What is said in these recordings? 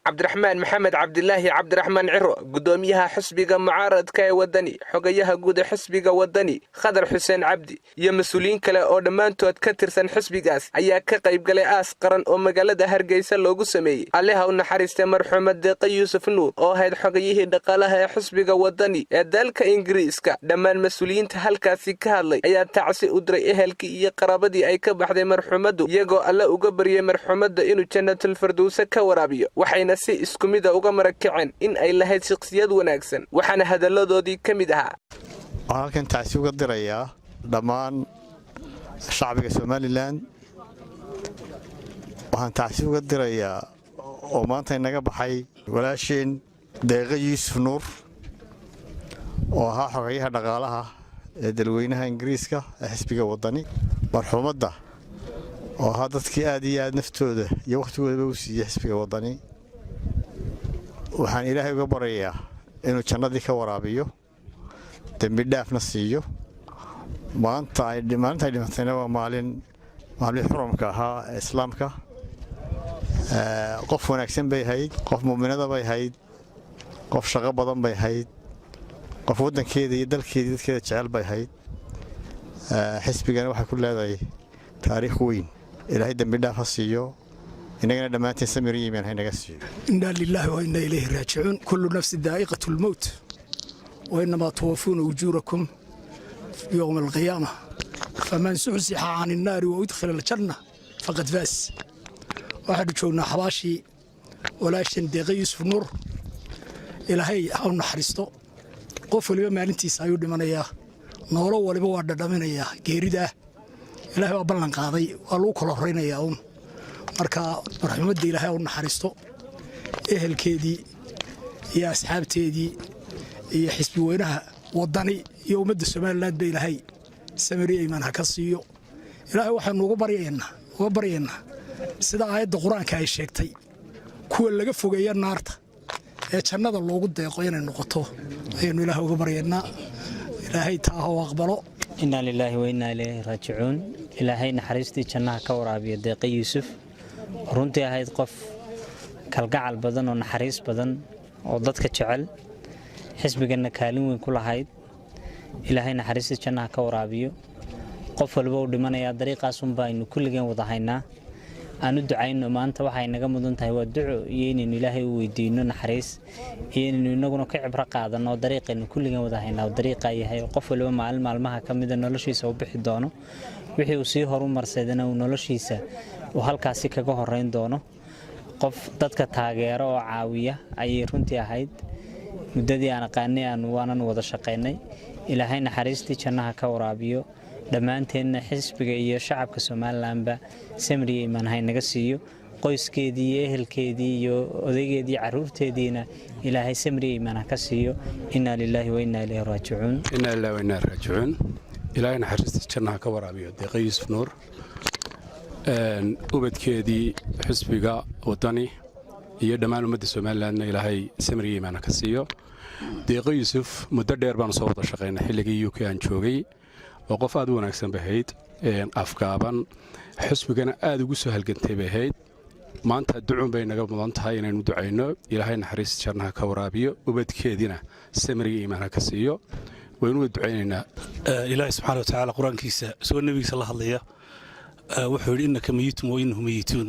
cabdiraxmaan maxamed cabdilaahi cabdiraxmaan ciro gudoomiyaha xisbiga mucaaradka ee wadani xogayaha guud ee xisbiga wadani khadar xuseen cabdi iyo mas'uuliyiin kale oo dhammaantood ka tirsan xisbigaas ayaa ka qayb galay aas qaran oo magaalada Hargeysa loogu sameeyay allaha u naxariistay marxuumad Deeqa Yuusuf Nuur oo ahayd xogayihii dhaqaalaha ee xisbiga wadani ee dalka Ingiriiska dhammaan mas'uuliyiinta halkaasi ka hadlay ayaa tacsi u diray ehelkii iyo qaraabadii ay ka baxday marxuumadu iyagoo alla uga baryay marxuumada inuu jannatul firdaws ka waraabiyo waxayna si isku mid ah uga marakaceen in ay lahayd shakhsiyad wanaagsan waxaana hadaladoodii kamid ahaa halkan tacsi uga dirayaa dhammaan shacbiga Soomaaliland waxaan tacsi uga dirayaa oo maanta inaga baxay walaasheen Deeqa Yuusuf Nuur oo ahaa xogayaha dhaqaalaha ee dalweynaha Ingiriiska ee xisbiga wadani marxuumada oo ahaa dadkii aad iyo aad naftooda iyo waqtigooda u siiyay xisbiga wadani waxaan ilaahay uga baryayaa inuu jannadii ka waraabiyo dambi dhaafna siiyo maanta ay dhimatayna waa maalin xuramka ahaa islaamka qof wanaagsan bay ahayd qof muuminada bay ahayd qof shaqo badan bay ahayd qof wadankeeda iyo dalkeeda dadkeeda jecel bay ahayd xisbigana waxay ku leedahay taariikh weyn ilaahay dambi dhaaf ha siiyo إننا دمانتين سميريين من هنا قصير. إنا لله وإنا إليه راجعون كل نفس ذائقة الموت وإنما توفون أجوركم يوم القيامة فمن زحزح عن النار وأدخل الجنة فقد فاز. واحد شونا حواشي ولا شندق يوسف نور إلى هي أو نحرسته قفل يوم أنتي سايود من إياه نورو ولا بوعد من إياه جيرده إلى هو بلن قاضي ولو كل هرين يوم marka marxumadda Ilaahay u naxariisto ehelkeedii iyo asxaabteedii iyo xisbi weynaha wadani iyo ummadda Soomaaliland bay Ilaahay samiriye iimaan ka siiyo Ilaahay waxaan ugu baryaynaa sida aayadda Quraanka ay sheegtay kuwa laga fogeeyo naarta ee jannada loogu deeqo inay noqoto aynu Ilaahay ugu baryaynaa Ilaahay taa oo aqbalo inna lillahi wa inna ilayhi raaji'uun Ilaahay naxariistii jannaha ka waraabiyo Deeqa Yuusuf runtii ahayd qof kalgacal badan oo naxariis badan oo dadka jecel xisbigana kaalin weyn ku lahayd Ilaahay naxariista jannaha ka waraabiyo qof walba u dhimanaya dariiqaas un baa aynu kulligeen wada haynaa aanu ducayno maanta waxa ay naga mudan tahay waa duco iyo inaynu Ilaahay u weydiino naxariis iyo inaynu inaguna ka cibro qaadano dariiqeenu kulligeen wada haynaa dariiqa yahay qof walba maalmaha kamida noloshiisa u bixi doono wixii uu sii horumarsadana uu noloshiisa halkaasi kaga horeyn doono qof dadka taageero oo caawiya ay runtii ahayd muddadii aan aqaanay waanan wada shaqeynay Ilaahay naxariistii jannaha ka waraabiyo dhammaanteena xisbiga iyo shacabka Soomaaliland samiriye iimaan naga siiyo qoyskeedii iyo ehelkeedii iyo odaygeedii caruurteediina Ilaahay samiriye iimaan ka siiyo inna lillahi wa inna ilayhi raaji'uun Ilaahay naxariistii jannaha ka waraabiyo Deeqa Yuusuf Nuur ubadkeedii xisbiga wadani iyo dhammaan ummadda Soomaaliland Ilaahay samiriye iimaan ka siiyo Deeqa Yuusuf muddo dheer baan soo wada shaqeynay xilligii UK aan joogay oo qof aad u wanaagsan bahayd afkaaban xisbigana aad ugu soo halgantay bahayd maanta ducun bay naga mudan tahay inaynu ducayno Ilaahay naxariistii jannaha ka waraabiyo ubadkeedina samiriye iimaan ka siiyo waynu ducaynaynaa Ilaahay subxaanahu wa ta'aala quraankiisa soo nabigiisa la hadlaya wuxuu yiri innaka mayitun wa innahum mayitun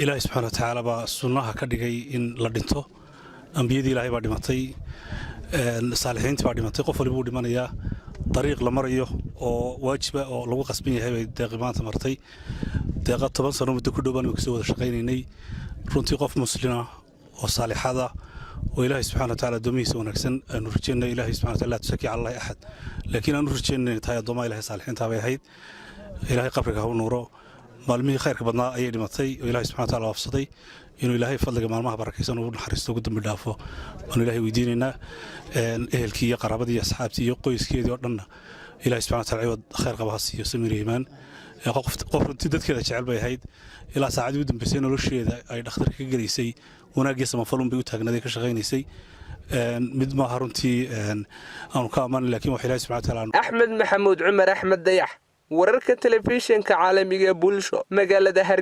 Ilaahay subxaanahu wa ta'aala baa sunnaha ka dhigay in la dhinto ambiyadii Ilaahay baa dhimatay saalixiintii baa dhimatay qof walba uu dhimanayaa dariiq la marayo oo waajiba oo lagu qasban yahay bay Deeqa maanta martay Deeqa 10 sano muddo ku dhawaan ka soo wada shaqeynay runtii qof muslima oo saalixada وإلهي سبحانه وتعالى دوميس ونكسن نرجينا إلهي سبحانه وتعالى تسكي على الله أحد لكن نرجينا تهاي الضماء إلهي صالحين تابعي هيد إلهي قبرك هو نوره مالمي خيرك بدنا أي دمتي وإلهي سبحانه وتعالى وفصدي إنه إلهي فضلك مالمها بركيسان ونحرسته قدام بدافه وإنه إلهي ويديننا أهلكي قرابتي أصحابتي يقويس كيدي ورنا إلهي سبحانه وتعالى عوض خير قباسي وسمير إيمان qof runtii dadkeeda jecel bay ahayd ilaa saacadii u dambeysay nolosheeda ay dhakhtarka ka galeysay wanaagiisa mafalun bay u taagnaday ka shaqeynaysay mid ma runtii aanu ka amaan laakiin wax Ilaahay subhanahu wa ta'ala Axmed Maxamuud Cumar Axmed Dayax wararka telefishinka caalamiga ee bulsho magaalada